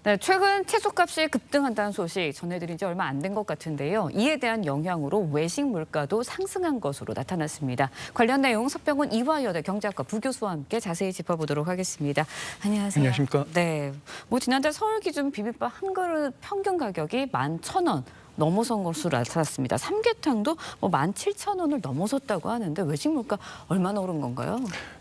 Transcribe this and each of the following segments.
네, 최근 채소값이 급등한다는 소식 전해드린 지 얼마 안 된 것 같은데요. 이에 대한 영향으로 외식 물가도 상승한 것으로 나타났습니다. 관련 내용 석병훈 이화여대 경제학과 부교수와 함께 자세히 짚어보도록 하겠습니다. 안녕하세요. 안녕하십니까? 네, 지난달 서울 기준 비빔밥 한 그릇 평균 가격이 11,000원. 넘어선 것으로 나타났습니다. 삼계탕도 17,000원을 넘어섰다고 하는데 외식 물가 얼마나 오른 건가요?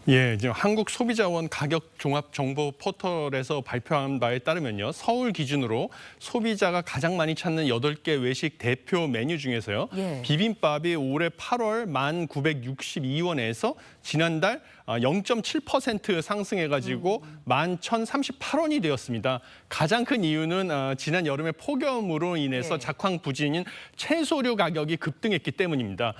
예, 지금 한국소비자원 가격종합정보 포털에서 발표한 바에 따르면요. 서울 기준으로 소비자가 가장 많이 찾는 8개 외식 대표 메뉴 중에서요. 예. 비빔밥이 올해 8월 1,962원에서 지난달 0.7% 상승해가지고 11,038원이 되었습니다. 가장 큰 이유는 지난 여름에 폭염으로 인해서 예. 작황 부진인 채소류 가격이 급등했기 때문입니다.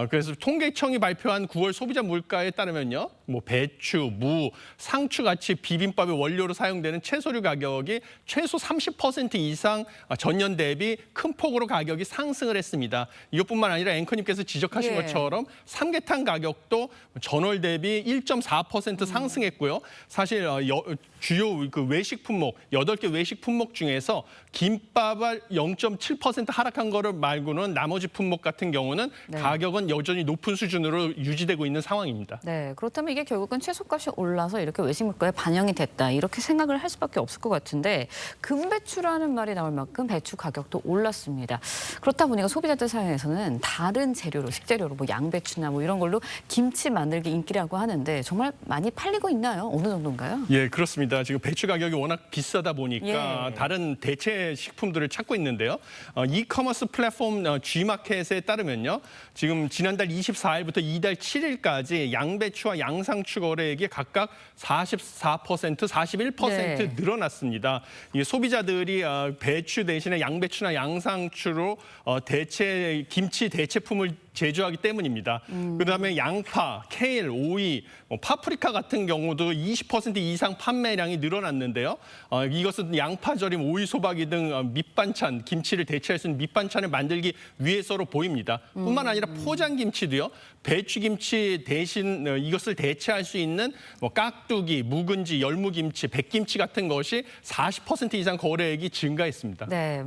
그래서 통계청이 발표한 9월 소비자 물가에 따르면요. 배추, 무, 상추 같이 비빔밥의 원료로 사용되는 채소류 가격이 최소 30% 이상 전년 대비 큰 폭으로 가격이 상승을 했습니다. 이것뿐만 아니라 앵커님께서 지적하신 예. 것처럼 삼계탕 가격도 전월 대비 1.4% 상승했고요. 사실 주요 외식 품목, 8개 외식 품목 중에서 김밥을 0.7% 하락한 거를 말고는 나머지 품목 같은 경우는 네. 가격은 여전히 높은 수준으로 유지되고 있는 상황입니다. 네, 그렇다면 이게 결국은 채소값이 올라서 이렇게 외식 물가에 반영이 됐다. 이렇게 생각을 할 수밖에 없을 것 같은데 금배추라는 말이 나올 만큼 배추 가격도 올랐습니다. 그렇다 보니까 소비자들 사이에서는 다른 재료로, 식재료로 양배추나 이런 걸로 김치 만들기 인기라고 하는데 정말 많이 팔리고 있나요? 어느 정도인가요? 예, 그렇습니다. 지금 배추 가격이 워낙 비싸다 보니까 예. 다른 대체 식품들을 찾고 있는데요. 이커머스 플랫폼 G마켓에 따르면요. 지금 지난달 24일부터 이달 7일까지 양배추와 양상추 거래액이 각각 44%, 41% 네. 늘어났습니다. 이 소비자들이 배추 대신에 양배추나 양상추로 김치 대체품을 제조하기 때문입니다. 그다음에 양파, 케일, 오이, 파프리카 같은 경우도 20% 이상 판매량이 늘어났는데요. 이것은 양파절임, 오이 소박이 등 밑반찬, 김치를 대체할 수 있는 밑반찬을 만들기 위해서로 보입니다. 뿐만 아니라 포장김치도요. 배추김치 대신 이것을 대체할 수 있는 깍두기, 묵은지, 열무김치, 백김치 같은 것이 40% 이상 거래액이 증가했습니다. 네,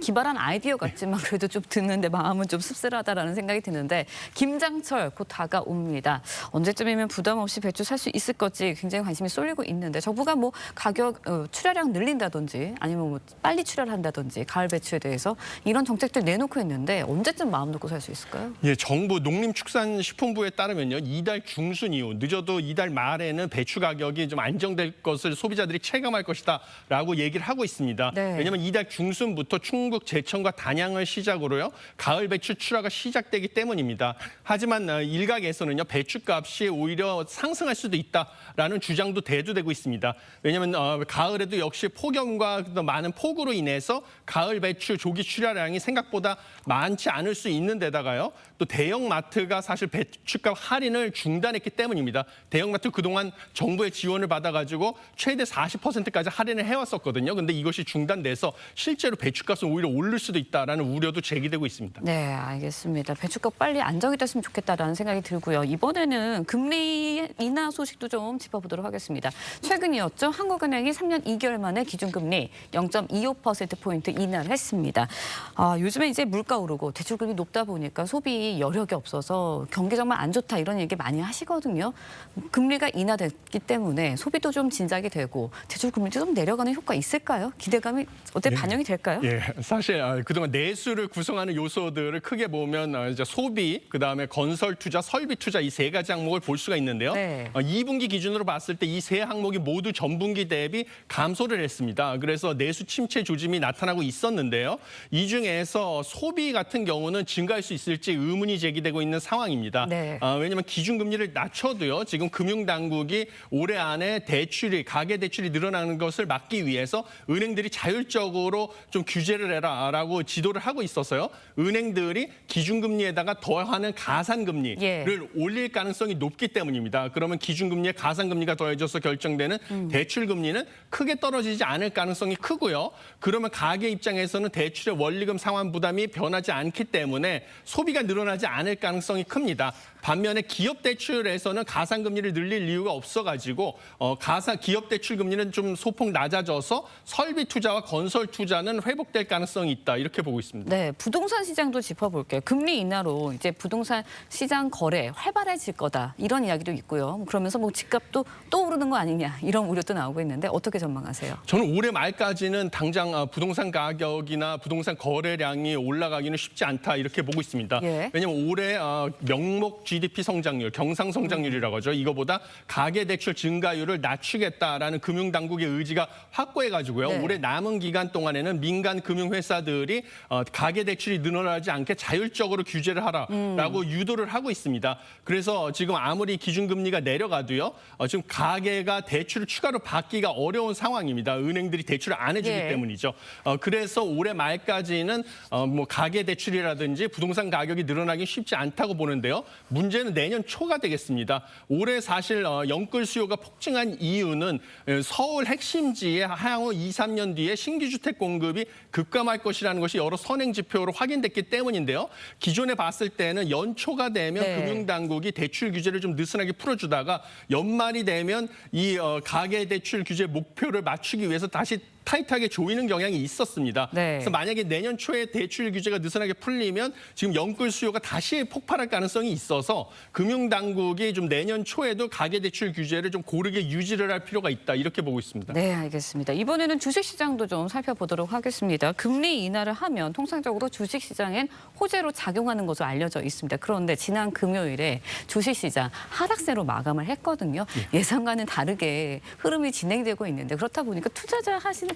기발한 아이디어 같지만 그래도 좀 듣는데 마음은 좀 씁쓸하다라는 생각이 드는데 김장철 곧 다가옵니다. 언제쯤이면 부담 없이 배추 살 수 있을 건지 굉장히 관심이 쏠리고 있는데 정부가 가격 출하량 늘린다든지 아니면 빨리 출하한다든지 가을 배추에 대해서 이런 정책들 내놓고 있는데 언제쯤 마음 놓고 살 수 있을까요? 예, 정부 농림축산식품부에 따르면요. 이달 중순 이후 늦어도 이달 말에는 배추 가격이 좀 안정될 것을 소비자들이 체감할 것이다라고 얘기를 하고 있습니다. 네. 왜냐하면 이달 중순부터 충북 제천과 단양을 시작으로요. 가을 배추 출하가 시작되기 때문입니다. 하지만 일각에서는요. 배추값이 오히려 상승할 수도 있다라는 주장도 대두되고 있습니다. 왜냐하면 가을에도 역시 폭염과 더 많은 폭우로 인해서 가을 배추 조기 출하량이 생각보다 많지 않을 수 있는 데다가요. 또 대형마트가 사실 배추값 할인을 중단했기 때문입니다. 대형마트 그동안 정부의 지원을 받아가지고 최대 40%까지 할인을 해왔었거든요. 근데 이것이 중단돼서 실제로 배추값은 오히려 오를 수도 있다라는 우려도 제기되고 있습니다. 네, 알겠습니다. 배추값 빨리 안정이 됐으면 좋겠다라는 생각이 들고요. 이번에는 금리 인하 소식도 좀 짚어보도록 하겠습니다. 최근이었죠. 한국은행이 3년 2개월 만에 기준금리 0.25%포인트 인하를 했습니다. 요즘에 이제 물가 오르고 대출금리 높다 보니까 소비 여력이 없어서 경기 정말 안 좋다 이런 얘기 많이 하시거든요. 금리가 인하됐기 때문에 소비도 좀 진작이 되고 대출금리도 좀 내려가는 효과 있을까요? 기대감이 어떻게 반영이 될까요? 예, 사실 그동안 내수를 구성하는 요소들을 크게 보면 이제 소비, 그다음에 건설 투자, 설비 투자 이 세 가지 항목을 볼 수가 있는데요. 네. 2분기 기준으로 봤을 때 이 세 항목이 모두 전분기 대비 감소를 했습니다. 그래서 내수 침체 조짐이 나타나고 있었는데요. 이 중에서 소비 같은 경우는 증가할 수 있을지 의문이 제기되고 있는 상황입니다. 네. 왜냐하면 기준금리를 낮춰도요. 지금 금융당국이 올해 안에 가계 대출이 늘어나는 것을 막기 위해서 은행들이 자율적으로 좀 규제를 해라라고 지도를 하고 있어서요. 은행들이 기준금리에다가 더하는 가산금리를 예. 올릴 가능성이 높기 때문입니다. 그러면 기준금리에 가산금리가 더해져서 결정되는 대출금리는 크게 떨어지지 않을 가능성이 크고요. 그러면 가계 입장에서는 대출의 원리금 상환 부담이 변하지 않기 때문에 소비가 늘어나지 않을 가능성이 큽니다. 반면에 기업 대출에서는 가상금리를 늘릴 이유가 없어가지고 기업 대출 금리는 좀 소폭 낮아져서 설비 투자와 건설 투자는 회복될 가능성이 있다 이렇게 보고 있습니다. 네, 부동산 시장도 짚어볼게요. 금리 인하로 이제 부동산 시장 거래 활발해질 거다 이런 이야기도 있고요. 그러면서 뭐 집값도 또 오르는 거 아니냐 이런 우려도 나오고 있는데 어떻게 전망하세요? 저는 올해 말까지는 당장 부동산 가격이나 부동산 거래량이 올라가기는 쉽지 않다 이렇게 보고 있습니다. 예. 왜냐하면 올해 명목 GDP 성장률, 경상 성장률이라고 하죠. 이거보다 가계대출 증가율을 낮추겠다라는 금융당국의 의지가 확고해가지고요. 네. 올해 남은 기간 동안에는 민간 금융회사들이 가계대출이 늘어나지 않게 자율적으로 규제를 하라라고 유도를 하고 있습니다. 그래서 지금 아무리 기준금리가 내려가도요. 지금 가계가 대출을 추가로 받기가 어려운 상황입니다. 은행들이 대출을 안 해주기 예. 때문이죠. 그래서 올해 말까지는 뭐 가계대출이라든지 부동산 가격이 늘어나기 쉽지 않다고 보는데요. 문제는 내년 초가 되겠습니다. 올해 사실 연끌 수요가 폭증한 이유는 서울 핵심지에 향후 2, 3년 뒤에 신규 주택 공급이 급감할 것이라는 것이 여러 선행 지표로 확인됐기 때문인데요. 기존에 봤을 때는 연초가 되면 네. 금융당국이 대출 규제를 좀 느슨하게 풀어주다가 연말이 되면 이 가계대출 규제 목표를 맞추기 위해서 다시 타이트하게 조이는 경향이 있었습니다. 네. 그래서 만약에 내년 초에 대출 규제가 느슨하게 풀리면 지금 연끌 수요가 다시 폭발할 가능성이 있어서 금융당국이 좀 내년 초에도 가계대출 규제를 좀 고르게 유지를 할 필요가 있다 이렇게 보고 있습니다. 네, 알겠습니다. 이번에는 주식시장도 좀 살펴보도록 하겠습니다. 금리 인하를 하면 통상적으로 주식시장엔 호재로 작용하는 것으로 알려져 있습니다. 그런데 지난 금요일에 주식시장 하락세로 마감을 했거든요. 예상과는 다르게 흐름이 진행되고 있는데 그렇다 보니까 투자하시는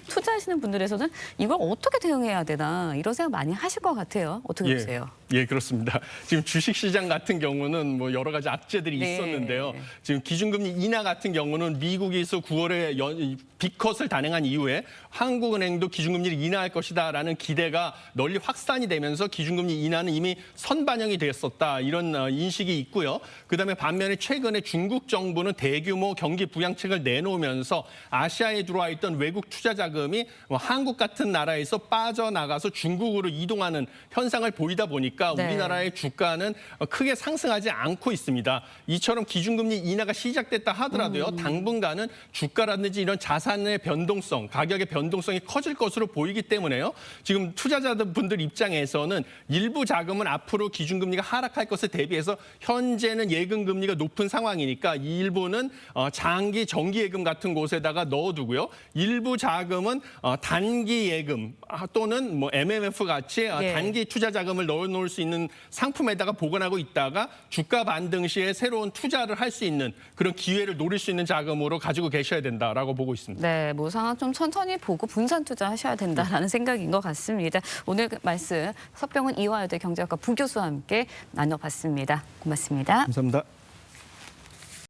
분들에서는 이걸 어떻게 대응해야 되나 이런 생각 많이 하실 것 같아요. 어떻게 보세요? 예, 그렇습니다. 지금 주식시장 같은 경우는 뭐 여러 가지 악재들이 네. 있었는데요. 지금 기준금리 인하 같은 경우는 미국에서 9월에 빅컷을 단행한 이후에 한국은행도 기준금리를 인하할 것이다라는 기대가 널리 확산이 되면서 기준금리 인하는 이미 선반영이 되었었다 이런 인식이 있고요. 그다음에 반면에 최근에 중국 정부는 대규모 경기 부양책을 내놓으면서 아시아에 들어와 있던 외국 투자 자금이 한국 같은 나라에서 빠져나가서 중국으로 이동하는 현상을 보이다 보니까 네. 우리나라의 주가는 크게 상승하지 않고 있습니다. 이처럼 기준금리 인하가 시작됐다 하더라도요. 당분간은 주가라든지 이런 자산의 변동성, 가격의 변동성이 커질 것으로 보이기 때문에요. 지금 투자자분들 입장에서는 일부 자금은 앞으로 기준금리가 하락할 것에 대비해서 현재는 예금금리가 높은 상황이니까 이 일부는 장기 정기예금 같은 곳에다가 넣어두고요. 일부 자금은 단기 예금 또는 뭐 MMF 같이 예. 단기 투자 자금을 넣어놓을 수 있는 상품에다가 보관하고 있다가 주가 반등 시에 새로운 투자를 할 수 있는 그런 기회를 노릴 수 있는 자금으로 가지고 계셔야 된다라고 보고 있습니다. 네, 뭐 상황 좀 천천히 보고 분산 투자하셔야 된다라는 생각인 것 같습니다. 오늘 그 말씀 석병훈 이화여대 경제학과 부교수와 함께 나눠봤습니다. 고맙습니다. 감사합니다.